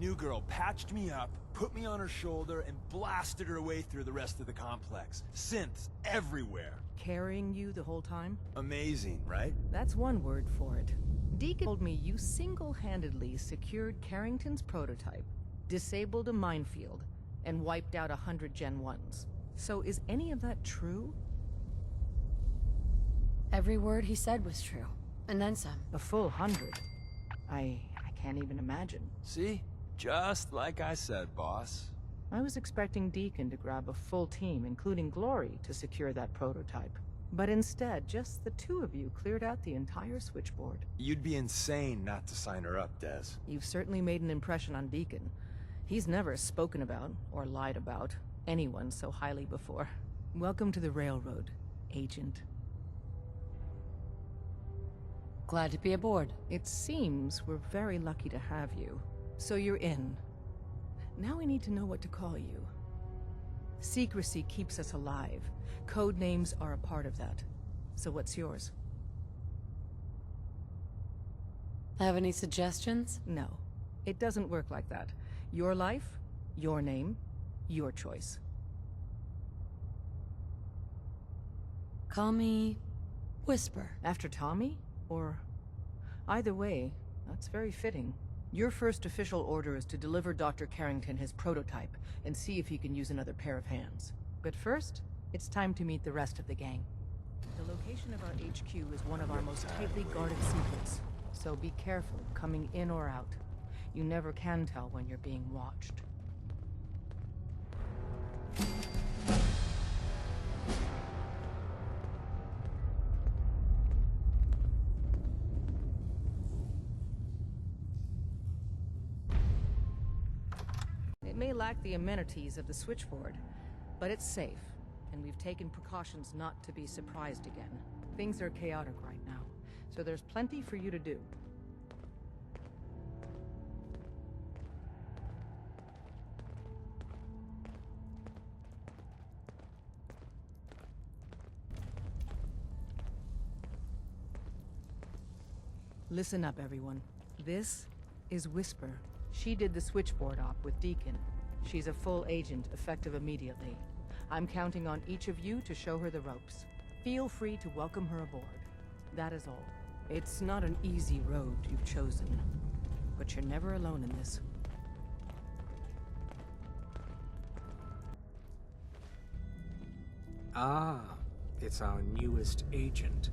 new girl patched me up, put me on her shoulder, and blasted her way through the rest of the complex. Synths everywhere. Carrying you the whole time? Amazing, right? That's one word for it. Deacon told me you single-handedly secured Carrington's prototype, disabled a minefield, and wiped out 100 Gen 1s. So is any of that true? Every word he said was true. And then some. A full 100? I can't even imagine. See? Just like I said, boss. I was expecting Deacon to grab a full team, including Glory, to secure that prototype. But instead, just the two of you cleared out the entire switchboard. You'd be insane not to sign her up, Des. You've certainly made an impression on Deacon. He's never spoken about, or lied about, anyone so highly before. Welcome to the Railroad, Agent. Glad to be aboard. It seems we're very lucky to have you. So you're in. Now we need to know what to call you. Secrecy keeps us alive. Code names are a part of that. So what's yours? Have any suggestions? No. It doesn't work like that. Your life, your name, your choice. Call me Whisper. After Tommy? Or... Either way, that's very fitting. Your first official order is to deliver Dr. Carrington his prototype and see if he can use another pair of hands. But first, it's time to meet the rest of the gang. The location of our HQ is one of our most tightly guarded secrets, so be careful coming in or out. You never can tell when you're being watched. It may lack the amenities of the switchboard, but it's safe, and we've taken precautions not to be surprised again. Things are chaotic right now, so there's plenty for you to do. Listen up, everyone. This is Whisper. She did the switchboard op with Deacon. She's a full agent, effective immediately. I'm counting on each of you to show her the ropes. Feel free to welcome her aboard. That is all. It's not an easy road you've chosen, but you're never alone in this. Ah, it's our newest agent.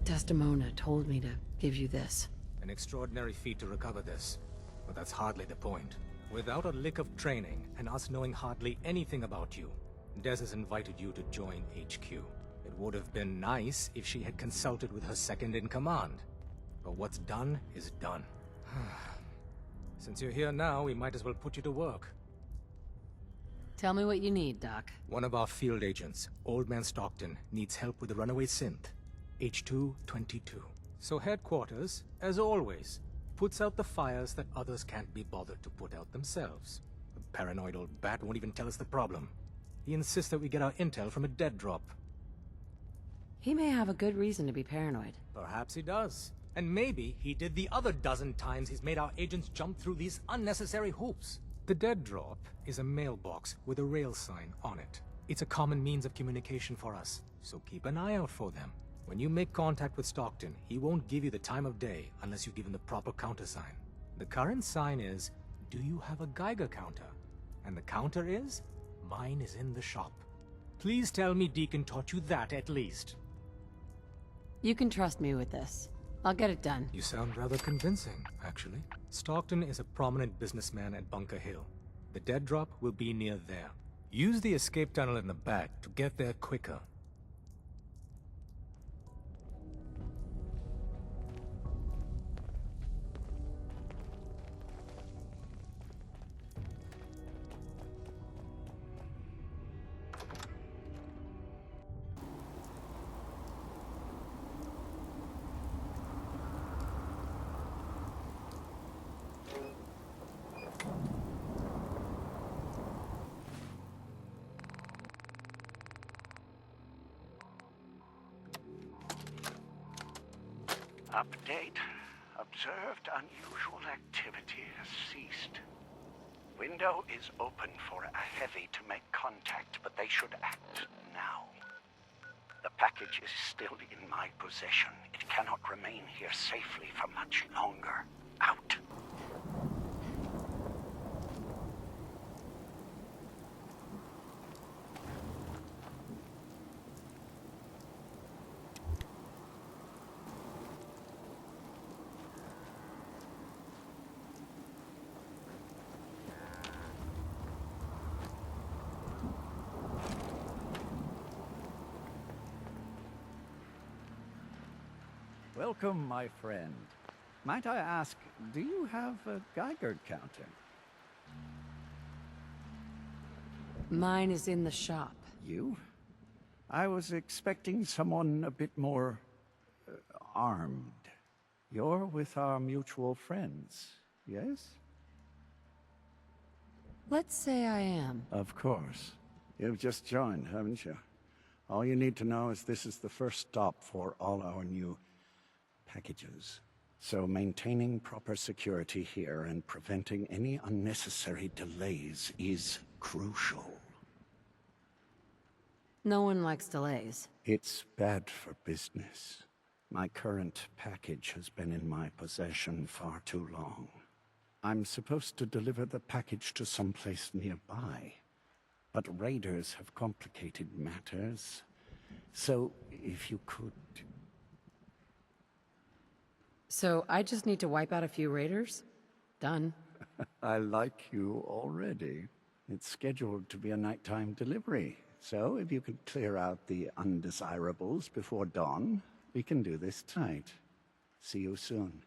Desdemona told me to give you this. An extraordinary feat to recover this, but that's hardly the point. Without a lick of training, and us knowing hardly anything about you, Des has invited you to join HQ. It would have been nice if she had consulted with her second-in-command. But what's done is done. Since you're here now, we might as well put you to work. Tell me what you need, Doc. One of our field agents, Old Man Stockton, needs help with the runaway synth. H222. So headquarters, as always, puts out the fires that others can't be bothered to put out themselves. The paranoid old bat won't even tell us the problem. He insists that we get our intel from a dead drop. He may have a good reason to be paranoid. Perhaps he does. And maybe he did the other dozen times he's made our agents jump through these unnecessary hoops. The dead drop is a mailbox with a rail sign on it. It's a common means of communication for us, so keep an eye out for them. When you make contact with Stockton, he won't give you the time of day unless you give him the proper countersign. The current sign is, do you have a Geiger counter? And the counter is, mine is in the shop. Please tell me Deacon taught you that at least. You can trust me with this. I'll get it done. You sound rather convincing, actually. Stockton is a prominent businessman at Bunker Hill. The dead drop will be near there. Use the escape tunnel in the back to get there quicker. Update. Observed unusual activity has window is open for a heavy to make contact, but they should act now. The package is still in my possession. It cannot remain here safely for much longer. Out. Welcome, my friend. Might I ask, do you have a Geiger counter? Mine is in the shop. You? I was expecting someone a bit more armed. You're with our mutual friends, yes? Let's say I am. Of course. You've just joined, haven't you? All you need to know is this is the first stop for all our new packages. So maintaining proper security here and preventing any unnecessary delays is crucial. No one likes delays. It's bad for business. My current package has been in my possession far too long. I'm supposed to deliver the package to someplace nearby, but raiders have complicated matters. So if you could... So I just need to wipe out a few raiders? Done. I like you already. It's scheduled to be a nighttime delivery. So if you could clear out the undesirables before dawn, we can do this tonight. See you soon.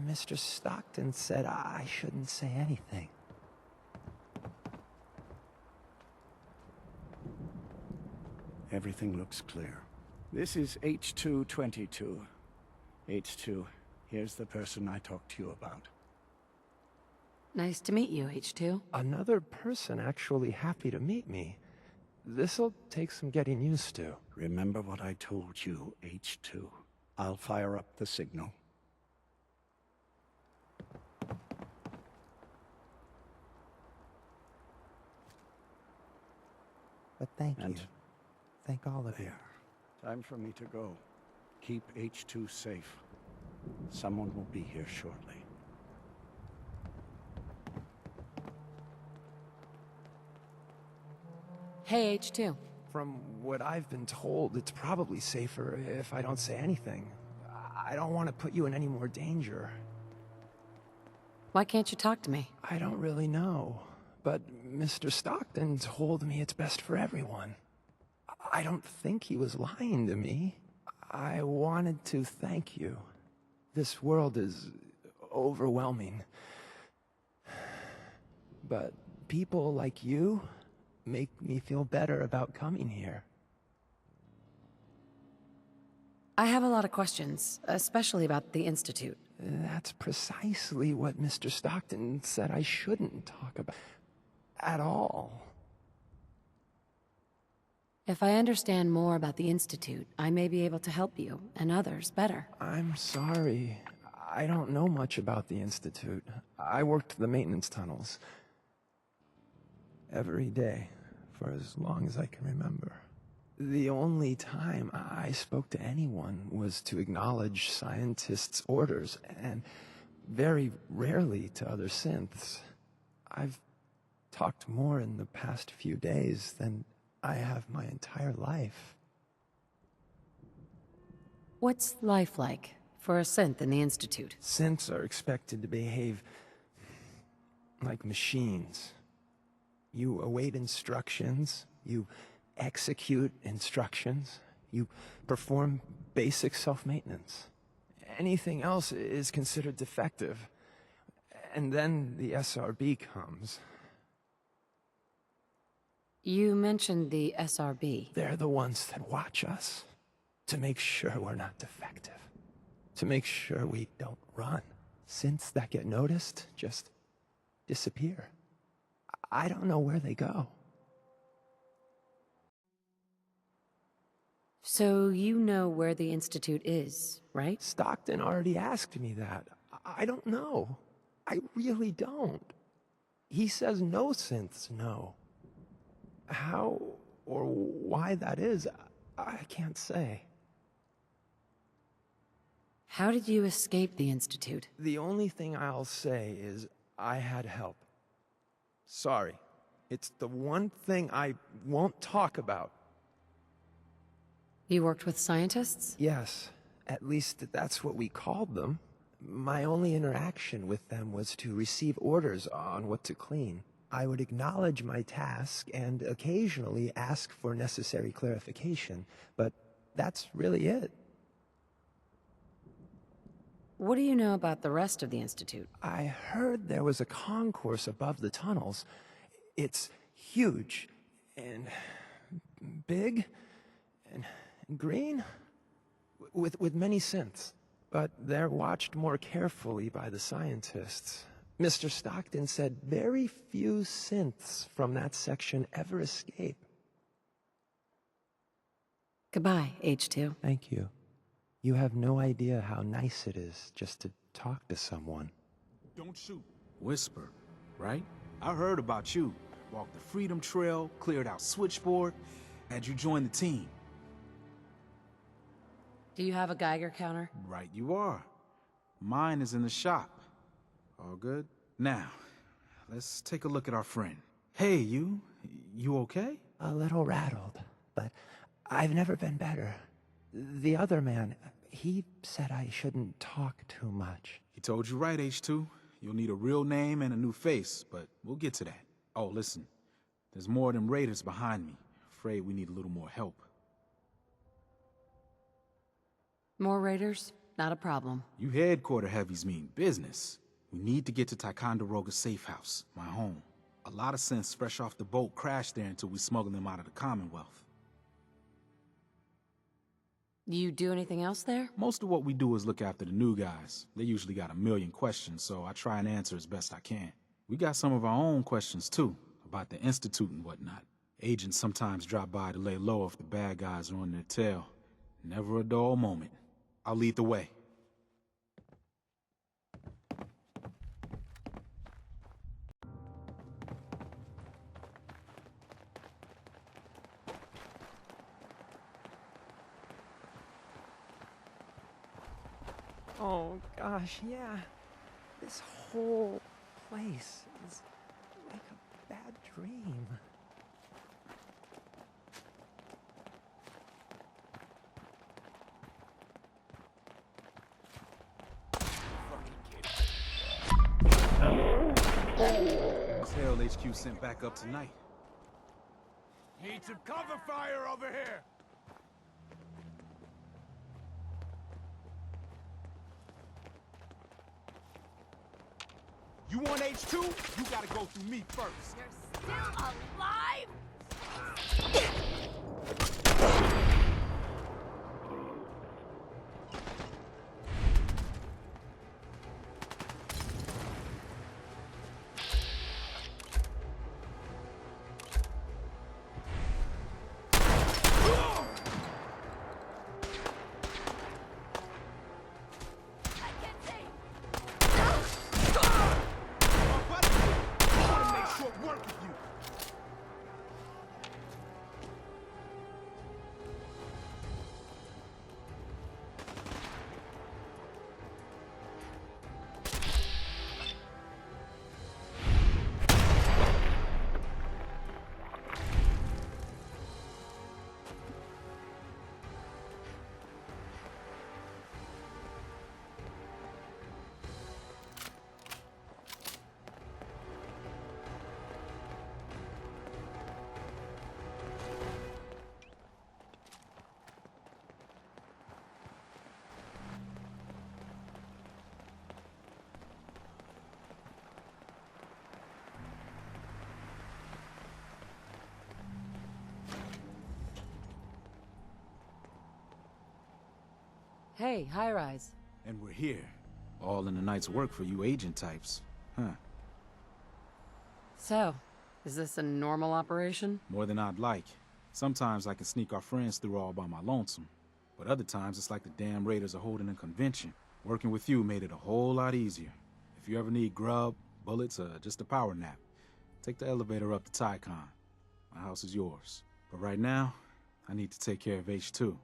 Mr. Stockton said I shouldn't say anything. Everything looks clear. This is H222. H2, here's the person I talked to you about. Nice to meet you, H2. Another person actually happy to meet me. This'll take some getting used to. Remember what I told you, H2. I'll fire up the signal. But thank And you. Thank all of you. there. Time for me to go. Keep H2 safe. Someone will be here shortly. Hey, H2. From what I've been told, it's probably safer if I don't say anything. I don't want to put you in any more danger. Why can't you talk to me? I don't really know. But Mr. Stockton told me it's best for everyone. I don't think he was lying to me. I wanted to thank you. This world is overwhelming. But people like you make me feel better about coming here. I have a lot of questions, especially about the Institute. That's precisely what Mr. Stockton said I shouldn't talk about at all. If I understand more about the Institute, I may be able to help you, and others, better. I'm sorry. I don't know much about the Institute. I worked the maintenance tunnels every day for as long as I can remember. The only time I spoke to anyone was to acknowledge scientists' orders, and very rarely to other synths. I've talked more in the past few days than I have my entire life. What's life like for a synth in the Institute? Synths are expected to behave like machines. You await instructions, you execute instructions, you perform basic self-maintenance. Anything else is considered defective. And then the SRB comes. You mentioned the SRB. They're the ones that watch us to make sure we're not defective, to make sure we don't run. Synths that get noticed just disappear. I don't know where they go. So you know where the Institute is, right? Stockton already asked me that. I don't know. I really don't. He says no synths know. How or why that is, I can't say. How did you escape the Institute? The only thing I'll say is I had help. Sorry. It's the one thing I won't talk about. You worked with scientists? Yes, at least that's what we called them. My only interaction with them was to receive orders on what to clean. I would acknowledge my task and occasionally ask for necessary clarification, but that's really it. What do you know about the rest of the Institute? I heard there was a concourse above the tunnels. It's huge and big and green with many synths, but they're watched more carefully by the scientists. Mr. Stockton said very few synths from that section ever escape. Goodbye, H2. Thank you. You have no idea how nice it is just to talk to someone. Don't shoot. Whisper, right? I heard about you. Walked the Freedom Trail, cleared out Switchboard, had you join the team. Do you have a Geiger counter? Right you are. Mine is in the shop. All good? Now, let's take a look at our friend. Hey, you okay? A little rattled, but I've never been better. The other man, he said I shouldn't talk too much. He told you right, H2. You'll need a real name and a new face, but we'll get to that. Oh, listen. There's more of them raiders behind me. Afraid we need a little more help. More raiders? Not a problem. You headquarter heavies mean business. We need to get to Ticonderoga's safe house, my home. A lot of synths fresh off the boat crashed there until we smuggled them out of the Commonwealth. You do anything else there? Most of what we do is look after the new guys. They usually got a million questions, so I try and answer as best I can. We got some of our own questions, too, about the Institute and whatnot. Agents sometimes drop by to lay low if the bad guys are on their tail. Never a dull moment. I'll lead the way. Oh, gosh, yeah. This whole place is like a bad dream. Tell HQ sent back up tonight. Need some cover fire over here! You want H2? You gotta go through me first. You're still alive? Hey, high rise. And we're here. All in the night's work for you agent types. Huh. So, is this a normal operation? More than I'd like. Sometimes I can sneak our friends through all by my lonesome. But other times it's like the damn Raiders are holding a convention. Working with you made it a whole lot easier. If you ever need grub, bullets, or just a power nap, take the elevator up to Tycon. My house is yours. But right now, I need to take care of H2.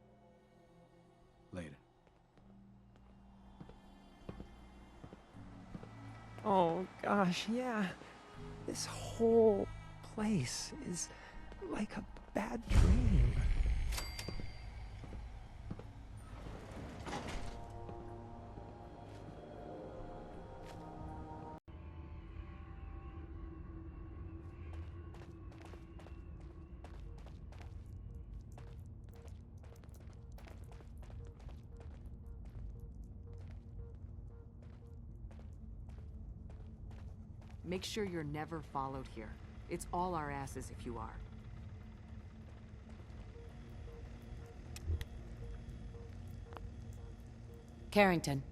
Later. Oh, gosh, yeah. This whole place is like a bad dream. Make sure you're never followed here. It's all our asses if you are. Carrington.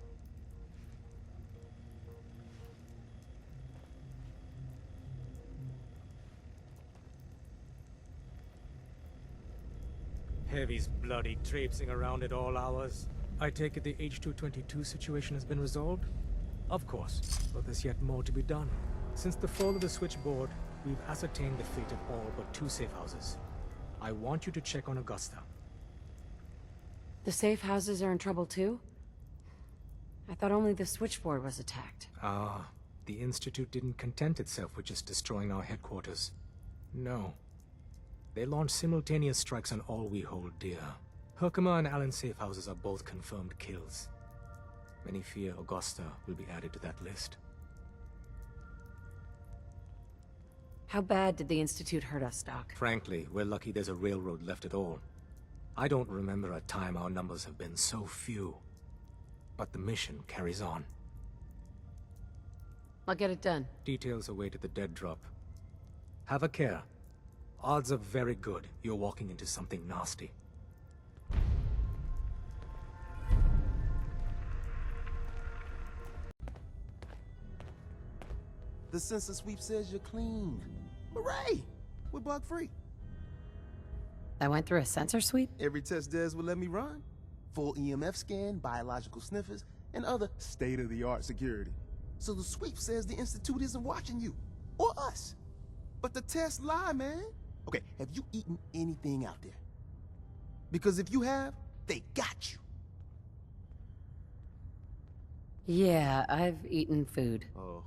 Heavy's bloody traipsing around at all hours. I take it the H-222 situation has been resolved? Of course, but there's yet more to be done. Since the fall of the switchboard, we've ascertained the fate of all but 2 safe houses. I want you to check on Augusta. The safe houses are in trouble too? I thought only the switchboard was attacked. Ah, the Institute didn't content itself with just destroying our headquarters. No. They launched simultaneous strikes on all we hold dear. Herkimer and Allen's safe houses are both confirmed kills. Many fear Augusta will be added to that list. How bad did the Institute hurt us, Doc? Frankly, we're lucky there's a railroad left at all. I don't remember a time our numbers have been so few. But the mission carries on. I'll get it done. Details await at the dead drop. Have a care. Odds are very good you're walking into something nasty. The sensor sweep says you're clean. Hooray! We're bug-free. I went through a sensor sweep? Every test Des will let me run. Full EMF scan, biological sniffers, and other state-of-the-art security. So the sweep says the Institute isn't watching you. Or us. But the tests lie, man. Okay, have you eaten anything out there? Because if you have, they got you. Yeah, I've eaten food. Oh,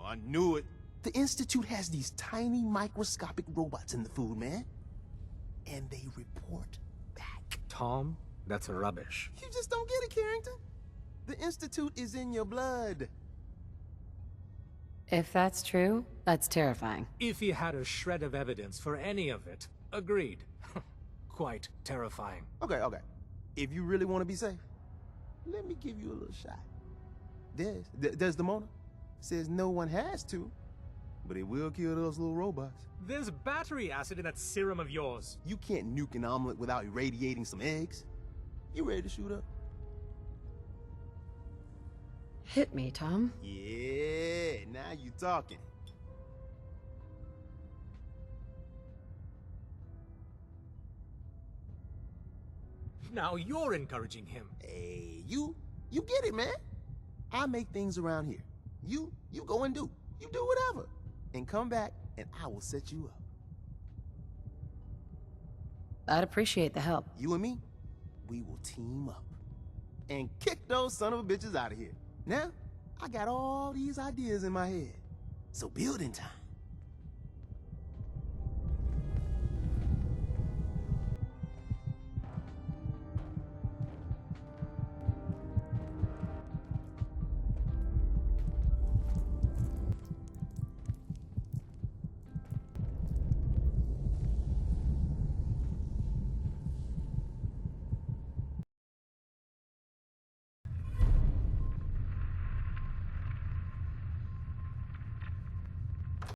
I knew it. The Institute has these tiny microscopic robots in the food, man. And they report back. Tom, that's rubbish. You just don't get it, Carrington. The Institute is in your blood. If that's true, that's terrifying. If he had a shred of evidence for any of it, agreed. Quite terrifying. Okay. If you really want to be safe, let me give you a little shot. Desdemona says no one has to, but it will kill those little robots. There's battery acid in that serum of yours. You can't nuke an omelet without irradiating some eggs. You ready to shoot up? Hit me, Tom. Yeah, now you talking. Now you're encouraging him. Hey, you get it, man. I make things around here. You go and do. You do whatever. And come back, and I will set you up. I'd appreciate the help. You and me, we will team up. And kick those son of a bitches out of here. Now, I got all these ideas in my head. So building time.